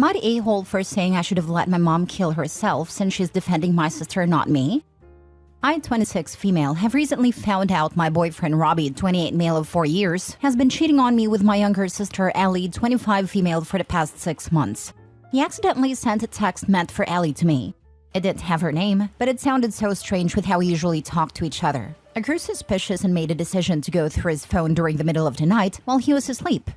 Am I the a-hole for saying I should have let my mom kill herself since she's defending my sister, not me? I, 26 female, have recently found out my boyfriend Robbie, 28 male of 4 years, has been cheating on me with my younger sister Ellie, 25 female, for the past 6 months. He accidentally sent a text meant for Ellie to me. It didn't have her name, but it sounded so strange with how we usually talk to each other. I grew suspicious and made a decision to go through his phone during the middle of the night while he was asleep.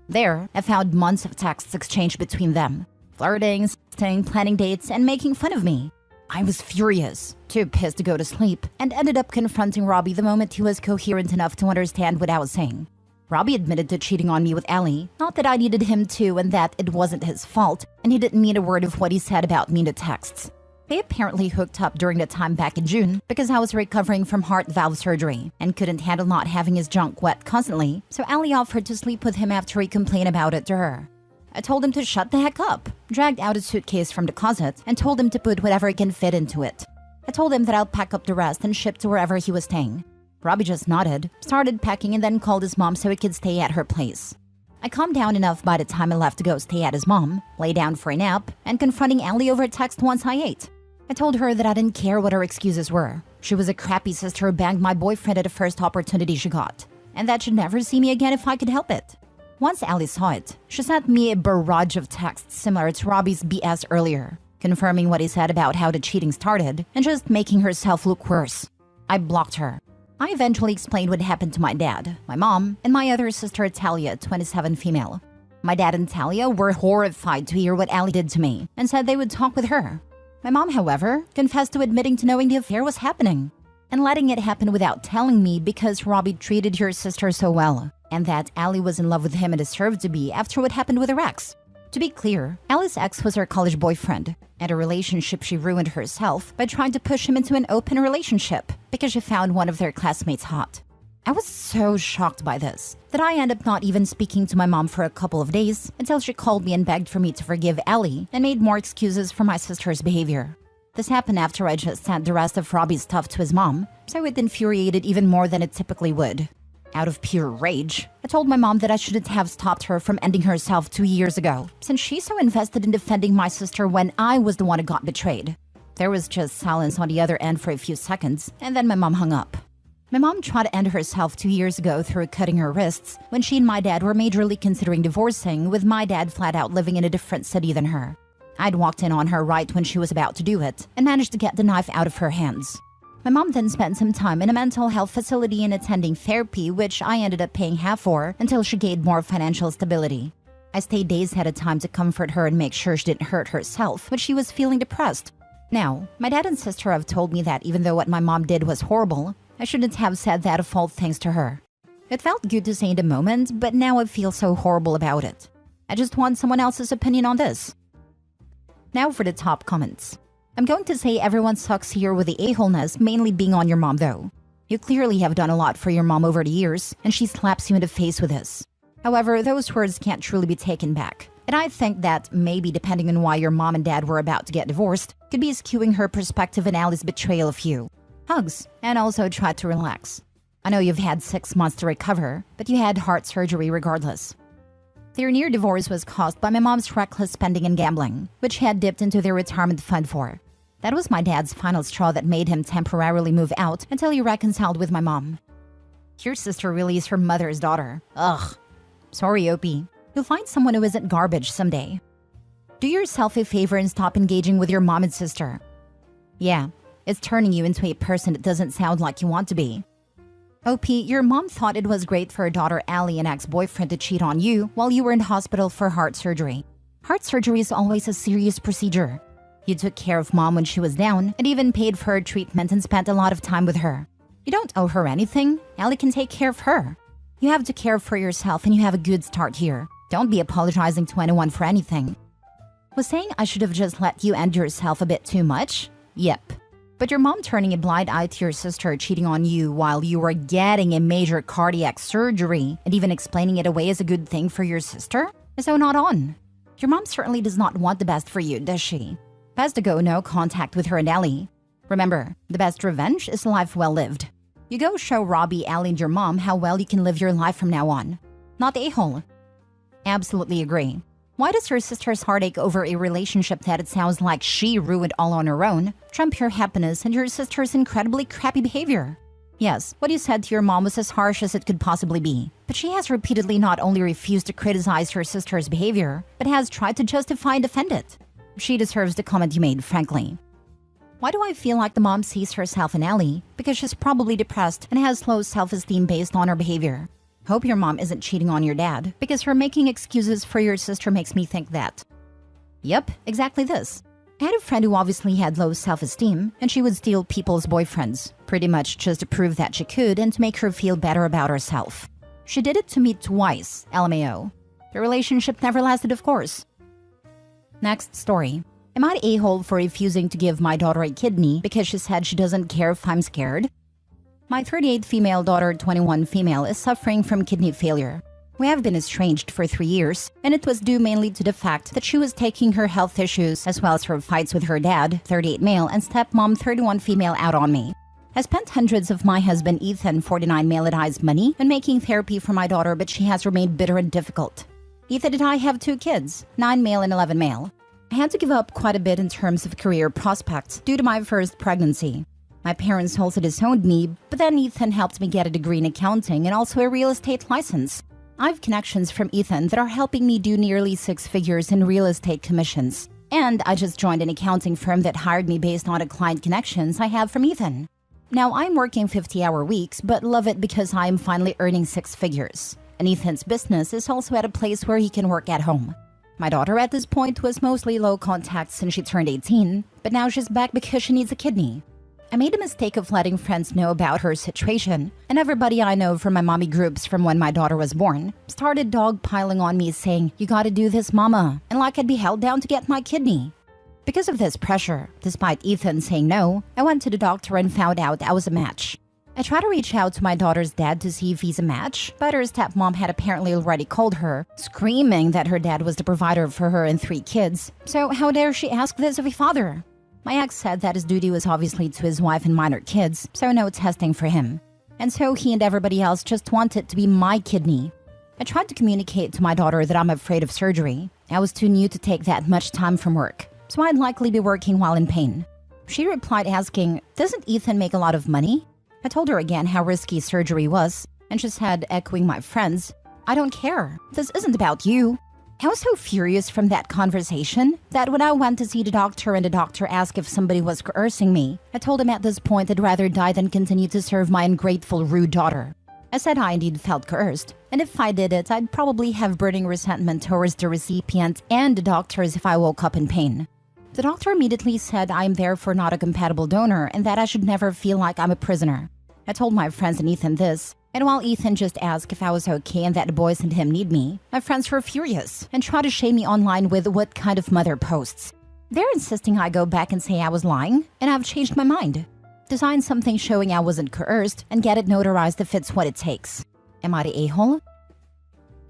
There, I found months of texts exchanged between them, flirting, sexting, planning dates, and making fun of me. I was furious, too pissed to go to sleep, and ended up confronting Robbie the moment he was coherent enough to understand what I was saying. Robbie admitted to cheating on me with Ellie, not that I needed him to and that it wasn't his fault, and he didn't mean a word of what he said about me in the texts. They apparently hooked up during the time back in June because I was recovering from heart valve surgery and couldn't handle not having his junk wet constantly, so Ellie offered to sleep with him after he complained about it to her. I told him to shut the heck up, dragged out a suitcase from the closet, and told him to put whatever he can fit into it. I told him that I'll pack up the rest and ship to wherever he was staying. Robbie just nodded, started packing, and then called his mom so he could stay at her place. I calmed down enough by the time I left to go stay at his mom, lay down for a nap, and confronting Ellie over text once I ate. I told her that I didn't care what her excuses were. She was a crappy sister who banged my boyfriend at the first opportunity she got, and that she'd never see me again if I could help it. Once Ellie saw it, she sent me a barrage of texts similar to Robbie's BS earlier, confirming what he said about how the cheating started and just making herself look worse. I blocked her. I eventually explained what happened to my dad, my mom, and my other sister Talia, 27 female. My dad and Talia were horrified to hear what Ellie did to me and said they would talk with her. My mom, however, confessed to admitting to knowing the affair was happening and letting it happen without telling me because Robbie treated your sister so well, and that Ellie was in love with him and deserved to be after what happened with her ex. To be clear, Ellie's ex was her college boyfriend, and a relationship she ruined herself by trying to push him into an open relationship because she found one of their classmates hot. I was so shocked by this that I ended up not even speaking to my mom for a couple of days until she called me and begged for me to forgive Ellie and made more excuses for my sister's behavior. This happened after I just sent the rest of Robbie's stuff to his mom, so it infuriated even more than it typically would. Out of pure rage, I told my mom that I shouldn't have stopped her from ending herself 2 years ago, since she's so invested in defending my sister when I was the one who got betrayed. There was just silence on the other end for a few seconds, and then my mom hung up. My mom tried to end herself 2 years ago through cutting her wrists when she and my dad were majorly considering divorcing, with my dad flat out living in a different city than her. I'd walked in on her right when she was about to do it and managed to get the knife out of her hands. My mom then spent some time in a mental health facility and attending therapy, which I ended up paying half for until she gained more financial stability. I stayed days at a time to comfort her and make sure she didn't hurt herself when she was feeling depressed. Now, my dad and sister have told me that even though what my mom did was horrible, I shouldn't have said that of all things to her. It felt good to say in the moment, but now I feel so horrible about it. I just want someone else's opinion on this. Now for the top comments. I'm going to say everyone sucks here with the a-holeness mainly being on your mom though. You clearly have done a lot for your mom over the years, and she slaps you in the face with this. However, those words can't truly be taken back. And I think that maybe depending on why your mom and dad were about to get divorced, could be skewing her perspective and Allie's betrayal of you. Hugs, and also try to relax. I know you've had 6 months to recover, but you had heart surgery regardless. Their near divorce was caused by my mom's reckless spending and gambling, which he had dipped into their retirement fund for. That was my dad's final straw that made him temporarily move out until he reconciled with my mom. Your sister really is her mother's daughter. Ugh. Sorry, Opie. You'll find someone who isn't garbage someday. Do yourself a favor and stop engaging with your mom and sister. Yeah, it's turning you into a person that doesn't sound like you want to be. OP, your mom thought it was great for her daughter Allie and ex-boyfriend to cheat on you while you were in hospital for heart surgery. Heart surgery is always a serious procedure. You took care of mom when she was down and even paid for her treatment and spent a lot of time with her. You don't owe her anything. Allie can take care of her. You have to care for yourself and you have a good start here. Don't be apologizing to anyone for anything. Was saying I should have just let you end yourself a bit too much? Yep. But your mom turning a blind eye to your sister cheating on you while you were getting a major cardiac surgery and even explaining it away as a good thing for your sister is so not on. Your mom certainly does not want the best for you, does she? Best to go no contact with her and Ellie. Remember, the best revenge is a life well lived. You go show Robbie, Ellie, and your mom how well you can live your life from now on. Not the a-hole. Absolutely agree. Why does her sister's heartache over a relationship that it sounds like she ruined all on her own trump your happiness and your sister's incredibly crappy behavior? Yes, what you said to your mom was as harsh as it could possibly be, but she has repeatedly not only refused to criticize her sister's behavior, but has tried to justify and defend it. She deserves the comment you made, frankly. Why do I feel like the mom sees herself in Ellie? Because she's probably depressed and has low self-esteem based on her behavior. Hope your mom isn't cheating on your dad, because her making excuses for your sister makes me think that. Yep, exactly this. I had a friend who obviously had low self-esteem, and she would steal people's boyfriends, pretty much just to prove that she could and to make her feel better about herself. She did it to me twice, LMAO. The relationship never lasted, of course. Next story. Am I the a-hole for refusing to give my daughter a kidney because she said she doesn't care if I'm scared? My 38 female daughter, 21 female, is suffering from kidney failure. We have been estranged for 3 years, and it was due mainly to the fact that she was taking her health issues as well as her fights with her dad, 38 male, and stepmom, 31 female, out on me. I spent hundreds of my husband Ethan, 49 male, and I's money on making therapy for my daughter, but she has remained bitter and difficult. Ethan and I have 2 kids, 9 male and 11 male. I had to give up quite a bit in terms of career prospects due to my first pregnancy. My parents also disowned me, but then Ethan helped me get a degree in accounting and also a real estate license. I have connections from Ethan that are helping me do nearly 6 figures in real estate commissions. And I just joined an accounting firm that hired me based on the client connections I have from Ethan. Now I'm working 50-hour weeks, but love it because I am finally earning 6 figures. And Ethan's business is also at a place where he can work at home. My daughter at this point was mostly low contact since she turned 18, but now she's back because she needs a kidney. I made a mistake of letting friends know about her situation, and everybody I know from my mommy groups from when my daughter was born started dogpiling on me saying, "You gotta do this, mama," and like I'd be held down to get my kidney. Because of this pressure, despite Ethan saying no, I went to the doctor and found out I was a match. I tried to reach out to my daughter's dad to see if he's a match, but her stepmom had apparently already called her, screaming that her dad was the provider for her and 3 kids. So how dare she ask this of a father? My ex said that his duty was obviously to his wife and minor kids, so no testing for him. And so he and everybody else just wanted to be my kidney. I tried to communicate to my daughter that I'm afraid of surgery. I was too new to take that much time from work, so I'd likely be working while in pain. She replied asking, "Doesn't Ethan make a lot of money?" I told her again how risky surgery was, and she said, echoing my friends, "I don't care. This isn't about you." I was so furious from that conversation that when I went to see the doctor and the doctor asked if somebody was coercing me, I told him at this point I'd rather die than continue to serve my ungrateful, rude daughter. I said I indeed felt coerced, and if I did it, I'd probably have burning resentment towards the recipient and the doctors if I woke up in pain. The doctor immediately said I'm therefore not a compatible donor and that I should never feel like I'm a prisoner. I told my friends and Ethan this, and while Ethan just asked if I was okay and that the boys and him need me, my friends were furious and tried to shame me online with what kind of mother posts. They're insisting I go back and say I was lying, and I've changed my mind. Design something showing I wasn't coerced and get it notarized if it's what it takes. Am I the a-hole?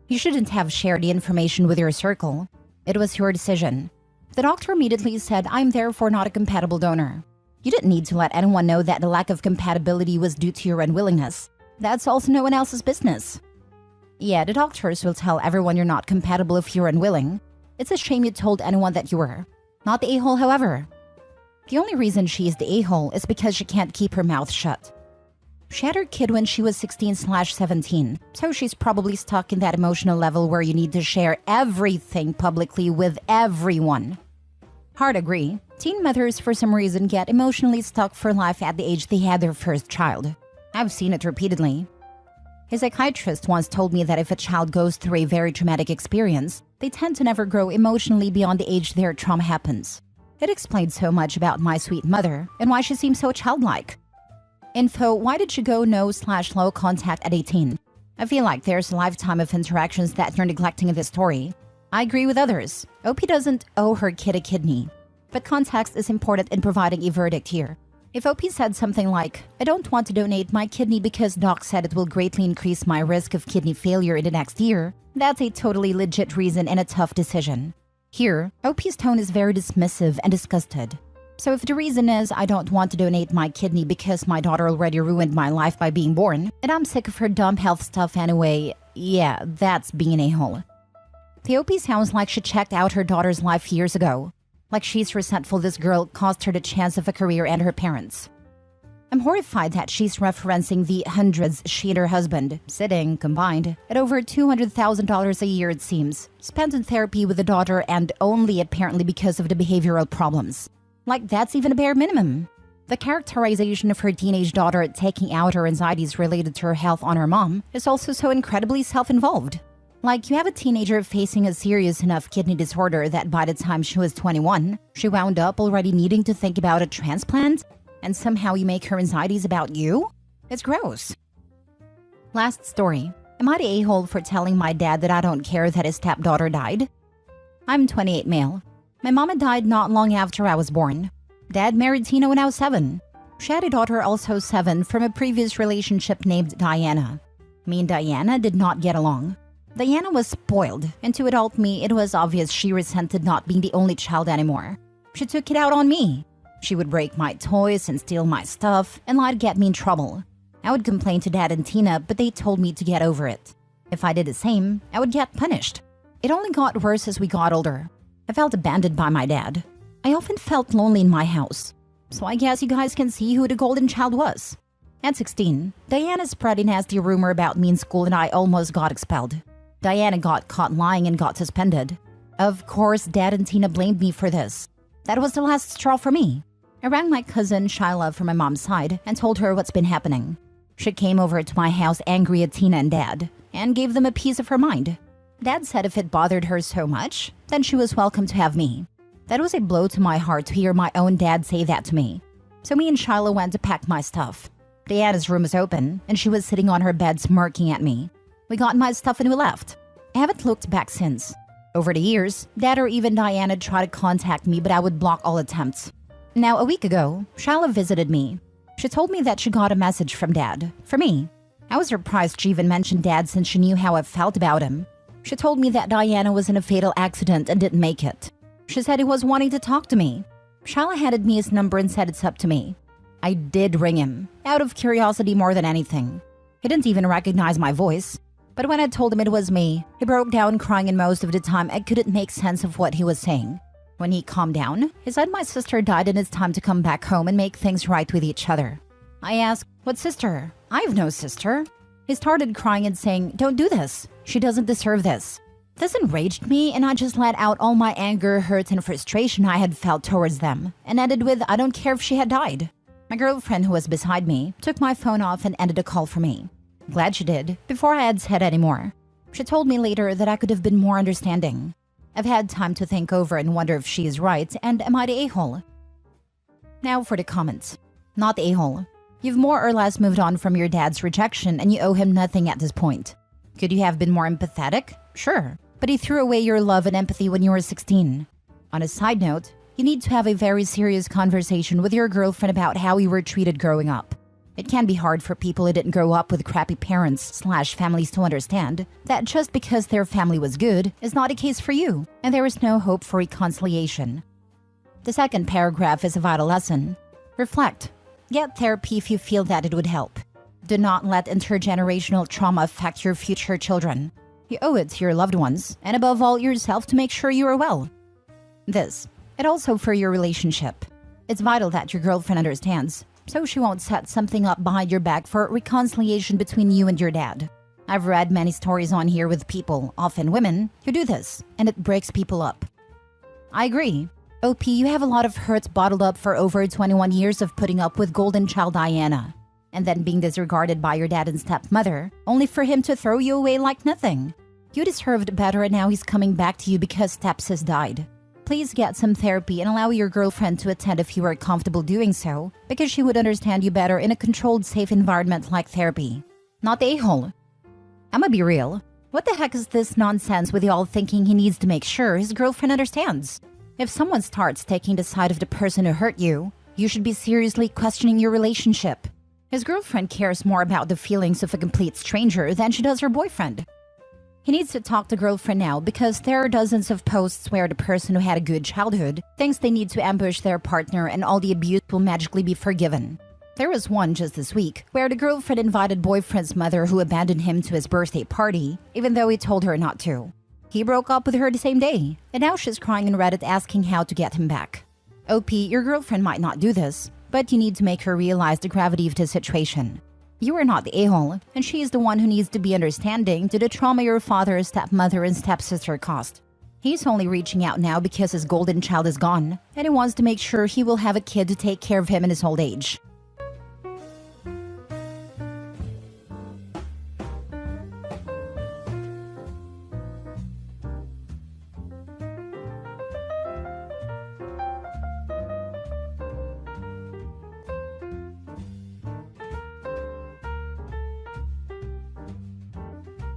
You shouldn't have shared the information with your circle. It was your decision. The doctor immediately said I'm therefore not a compatible donor. You didn't need to let anyone know that the lack of compatibility was due to your unwillingness. That's also no one else's business. Yeah, the doctors will tell everyone you're not compatible if you're unwilling. It's a shame you told anyone that you were. Not the a-hole, however. The only reason she is the a-hole is because she can't keep her mouth shut. She had her kid when she was 16/17, so she's probably stuck in that emotional level where you need to share everything publicly with everyone. Hard agree. Teen mothers for some reason get emotionally stuck for life at the age they had their first child. I've seen it repeatedly. A psychiatrist once told me that if a child goes through a very traumatic experience, they tend to never grow emotionally beyond the age their trauma happens. It explained so much about my sweet mother and why she seems so childlike. Info, why did she go no/low contact at 18? I feel like there's a lifetime of interactions that you're neglecting in this story. I agree with others. OP doesn't owe her kid a kidney. But context is important in providing a verdict here. If OP said something like, "I don't want to donate my kidney because doc said it will greatly increase my risk of kidney failure in the next year," that's a totally legit reason and a tough decision. Here, OP's tone is very dismissive and disgusted. So if the reason is I don't want to donate my kidney because my daughter already ruined my life by being born, and I'm sick of her dumb health stuff anyway, yeah, that's being an a-hole. The OP sounds like she checked out her daughter's life years ago. Like she's resentful this girl cost her the chance of a career and her parents. I'm horrified that she's referencing the hundreds she and her husband, sitting, combined, at over $200,000 a year it seems, spent in therapy with the daughter and only apparently because of the behavioral problems. Like that's even a bare minimum. The characterization of her teenage daughter taking out her anxieties related to her health on her mom is also so incredibly self-involved. Like you have a teenager facing a serious enough kidney disorder that by the time she was 21, she wound up already needing to think about a transplant? And somehow you make her anxieties about you? It's gross. Last story. Am I the a-hole for telling my dad that I don't care that his stepdaughter died? I'm 28 male. My mama died not long after I was born. Dad married Tina when I was 7. She had a daughter also 7 from a previous relationship named Diana. Me and Diana did not get along. Diana was spoiled, and to adult me, it was obvious she resented not being the only child anymore. She took it out on me. She would break my toys and steal my stuff and lie to get me in trouble. I would complain to Dad and Tina, but they told me to get over it. If I did the same, I would get punished. It only got worse as we got older. I felt abandoned by my dad. I often felt lonely in my house. So I guess you guys can see who the golden child was. At 16, Diana spread a nasty rumor about me in school and I almost got expelled. Diana got caught lying and got suspended. Of course, Dad and Tina blamed me for this. That was the last straw for me. I rang my cousin Shyla from my mom's side and told her what's been happening. She came over to my house angry at Tina and Dad and gave them a piece of her mind. Dad said if it bothered her so much, then she was welcome to have me. That was a blow to my heart to hear my own dad say that to me. So me and Shyla went to pack my stuff. Diana's room was open and she was sitting on her bed smirking at me. We got my stuff and we left. I haven't looked back since. Over the years, Dad or even Diana tried to contact me but I would block all attempts. Now, a week ago, Shyla visited me. She told me that she got a message from Dad, for me. I was surprised she even mentioned Dad since she knew how I felt about him. She told me that Diana was in a fatal accident and didn't make it. She said he was wanting to talk to me. Shyla handed me his number and said it's up to me. I did ring him, out of curiosity more than anything. He didn't even recognize my voice. But when I told him it was me, he broke down crying and most of the time I couldn't make sense of what he was saying. When he calmed down, he said my sister died and it's time to come back home and make things right with each other. I asked, what sister? I have no sister. He started crying and saying, don't do this. She doesn't deserve this. This enraged me and I just let out all my anger, hurt, and frustration I had felt towards them and ended with, I don't care if she had died. My girlfriend who was beside me took my phone off and ended a call for me. Glad she did, before I had said any more. She told me later that I could have been more understanding. I've had time to think over and wonder if she is right and am I the a-hole? Now for the comments. Not the a-hole. You've more or less moved on from your dad's rejection and you owe him nothing at this point. Could you have been more empathetic? Sure. But he threw away your love and empathy when you were 16. On a side note, you need to have a very serious conversation with your girlfriend about how you were treated growing up. It can be hard for people who didn't grow up with crappy parents/families to understand that just because their family was good is not a case for you, and there is no hope for reconciliation. The second paragraph is a vital lesson. Reflect. Get therapy if you feel that it would help. Do not let intergenerational trauma affect your future children. You owe it to your loved ones, and above all yourself, to make sure you are well. This, and also for your relationship. It's vital that your girlfriend understands, so she won't set something up behind your back for reconciliation between you and your dad. I've read many stories on here with people, often women, who do this, and it breaks people up. I agree. OP, you have a lot of hurts bottled up for over 21 years of putting up with golden child Diana, and then being disregarded by your dad and stepmother, only for him to throw you away like nothing. You deserved better and now he's coming back to you because stepsis died. Please get some therapy and allow your girlfriend to attend if you are comfortable doing so, because she would understand you better in a controlled, safe environment like therapy. Not the a-hole. I'ma be real. What the heck is this nonsense with y'all thinking he needs to make sure his girlfriend understands? If someone starts taking the side of the person who hurt you, you should be seriously questioning your relationship. His girlfriend cares more about the feelings of a complete stranger than she does her boyfriend. He needs to talk to girlfriend now because there are dozens of posts where the person who had a good childhood thinks they need to ambush their partner and all the abuse will magically be forgiven. There was one just this week where the girlfriend invited boyfriend's mother who abandoned him to his birthday party, even though he told her not to. He broke up with her the same day, and now she's crying on Reddit asking how to get him back. OP, your girlfriend might not do this, but you need to make her realize the gravity of the situation. You are not the a-hole, and she is the one who needs to be understanding to the trauma your father, stepmother, and stepsister caused. He's only reaching out now because his golden child is gone, and he wants to make sure he will have a kid to take care of him in his old age.